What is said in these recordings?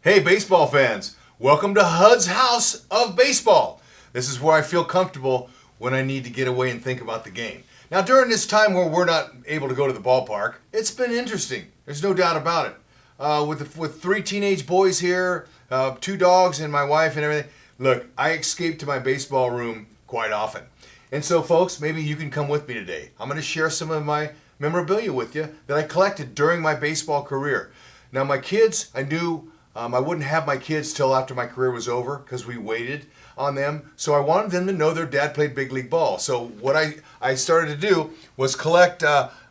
Hey, baseball fans, welcome to HUD's House of Baseball. This is where I feel comfortable when I need to get away and think about the game. Now, during this time where we're not able to go to the ballpark, it's been interesting. There's no doubt about it. With three teenage boys here, two dogs, and my wife and everything, look, I escape to my baseball room quite often. And so, folks, maybe you can come with me today. I'm going to share some of my memorabilia with you that I collected during my baseball career. Now, my kids, I knew I wouldn't have my kids till after my career was over because we waited on them. So I wanted them to know their dad played big league ball. So what I started to do was collect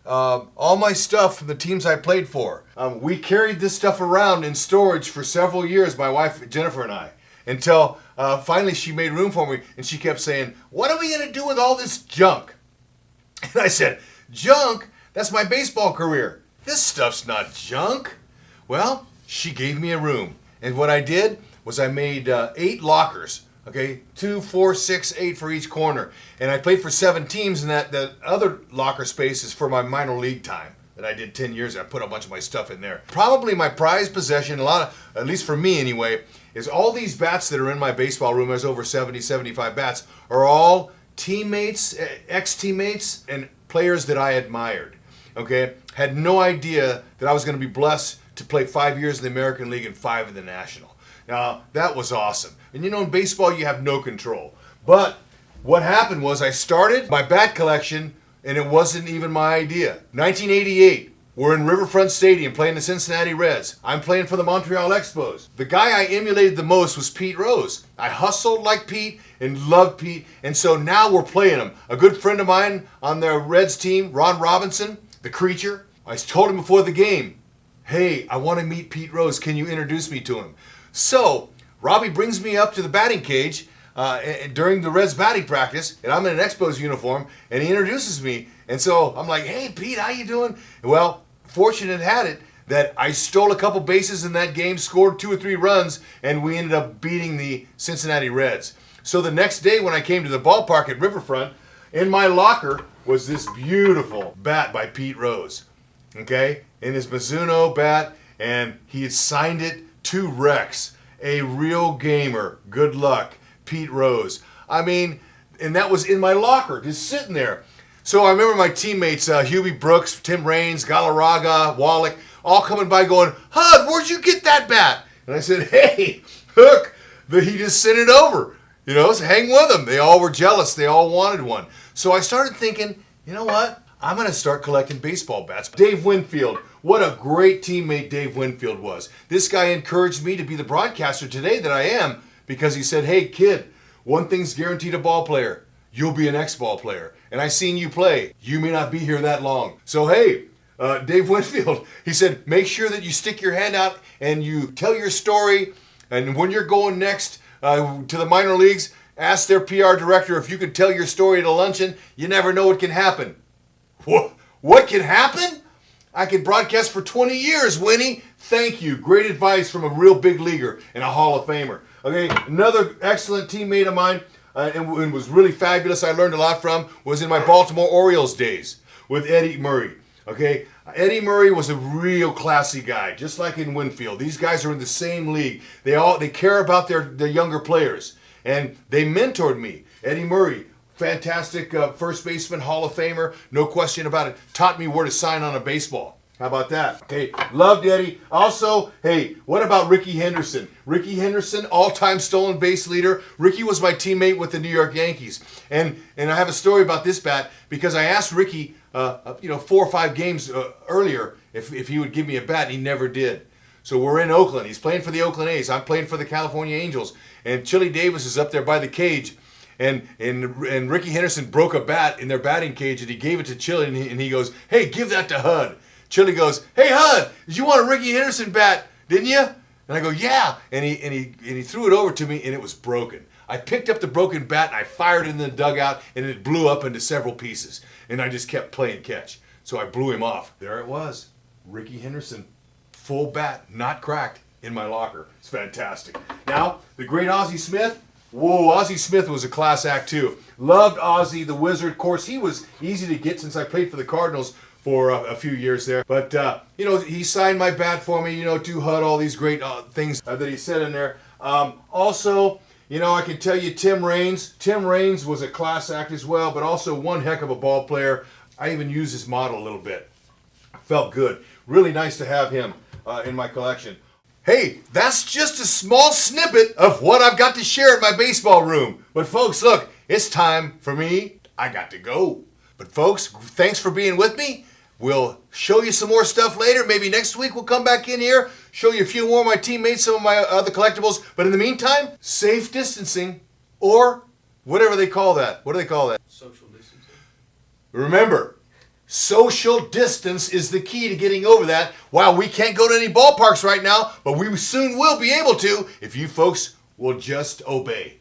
all my stuff from the teams I played for. We carried this stuff around in storage for several years, my wife Jennifer and I, until finally she made room for me and she kept saying, "What are we going to do with all this junk?" And I said, "Junk? That's my baseball career. This stuff's not junk." Well, she gave me a room. And what I did was I made 8 lockers. Okay, 2, 4, 6, 8 for each corner. And I played for 7 teams, and that other locker space is for my minor league time that I did 10 years. I put a bunch of my stuff in there. Probably my prized possession, at least for me anyway, is all these bats that are in my baseball room. There's over 70, 75 bats, are all teammates, ex-teammates, and players that I admired. Okay, had no idea that I was going to be blessed to play 5 years in the American League and 5 in the National. Now, that was awesome. And you know, in baseball, you have no control. But what happened was I started my bat collection, and it wasn't even my idea. 1988, we're in Riverfront Stadium playing the Cincinnati Reds. I'm playing for the Montreal Expos. The guy I emulated the most was Pete Rose. I hustled like Pete and loved Pete, and so now we're playing him. A good friend of mine on the Reds team, Ron Robinson, the Creature, I told him before the game, "Hey, I want to meet Pete Rose. Can you introduce me to him?" So Robbie brings me up to the batting cage during the Reds batting practice, and I'm in an Expos uniform, and he introduces me. And so I'm like, "Hey, Pete, how you doing?" Well, fortunate had it that I stole a couple bases in that game, scored 2 or 3 runs, and we ended up beating the Cincinnati Reds. So the next day when I came to the ballpark at Riverfront, in my locker was this beautiful bat by Pete Rose. Okay, in his Mizuno bat, and he had signed it to Rex, a real gamer. Good luck, Pete Rose. I mean, and that was in my locker, just sitting there. So I remember my teammates, Hubie Brooks, Tim Raines, Galarraga, Wallach, all coming by going, "Hud, where'd you get that bat?" And I said, "Hey, Hook, he just sent it over. You know, so hang with them." They all were jealous. They all wanted one. So I started thinking, you know what? I'm going to start collecting baseball bats. Dave Winfield, what a great teammate Dave Winfield was. This guy encouraged me to be the broadcaster today that I am because he said, "Hey, kid, one thing's guaranteed a ball player. You'll be an ex-ball player. And I seen you play. You may not be here that long. So, hey, Dave Winfield," he said, "make sure that you stick your hand out and you tell your story. And when you're going next to the minor leagues, ask their PR director if you can tell your story at a luncheon. You never know what can happen." What can happen? I could broadcast for 20 years, Winnie. Thank you. Great advice from a real big leaguer and a Hall of Famer. Okay, another excellent teammate of mine and was really fabulous, I learned a lot from, was in my Baltimore Orioles days with Eddie Murray. Okay, Eddie Murray was a real classy guy, just like in Winfield. These guys are in the same league. They care about their younger players, and they mentored me. Eddie Murray, fantastic first baseman, Hall of Famer, no question about it. Taught me where to sign on a baseball. How about that? Okay, loved Eddie. Also, hey, what about Ricky Henderson? Ricky Henderson, all-time stolen base leader. Ricky was my teammate with the New York Yankees. And I have a story about this bat because I asked Ricky, 4 or 5 games earlier if he would give me a bat. He never did. So we're in Oakland. He's playing for the Oakland A's. I'm playing for the California Angels. And Chili Davis is up there by the cage. And Ricky Henderson broke a bat in their batting cage, and he gave it to Chili, and he goes, "Hey, give that to Hud." Chili goes, "Hey, Hud, did you want a Ricky Henderson bat, didn't you?" And I go, "Yeah." And he threw it over to me, and it was broken. I picked up the broken bat, and I fired it in the dugout, and it blew up into several pieces. And I just kept playing catch. So I blew him off. There it was, Ricky Henderson, full bat, not cracked, in my locker. It's fantastic. Now, the great Ozzie Smith. Whoa, Ozzie Smith was a class act too. Loved Ozzie, the Wizard. Of course, he was easy to get since I played for the Cardinals. for a few years there. But, he signed my bat for me, to HUD, all these great things that he said in there. Also, I can tell you Tim Raines. Tim Raines was a class act as well, but also one heck of a ball player. I even used his model a little bit. Felt good. Really nice to have him in my collection. Hey, that's just a small snippet of what I've got to share at my baseball room. But folks, look, it's time for me. I got to go. But folks, thanks for being with me. We'll show you some more stuff later. Maybe next week we'll come back in here, show you a few more of my teammates, some of my other collectibles. But in the meantime, safe distancing, or whatever they call that. What do they call that? Social distancing. Remember, social distance is the key to getting over that. Wow, we can't go to any ballparks right now, but we soon will be able to if you folks will just obey.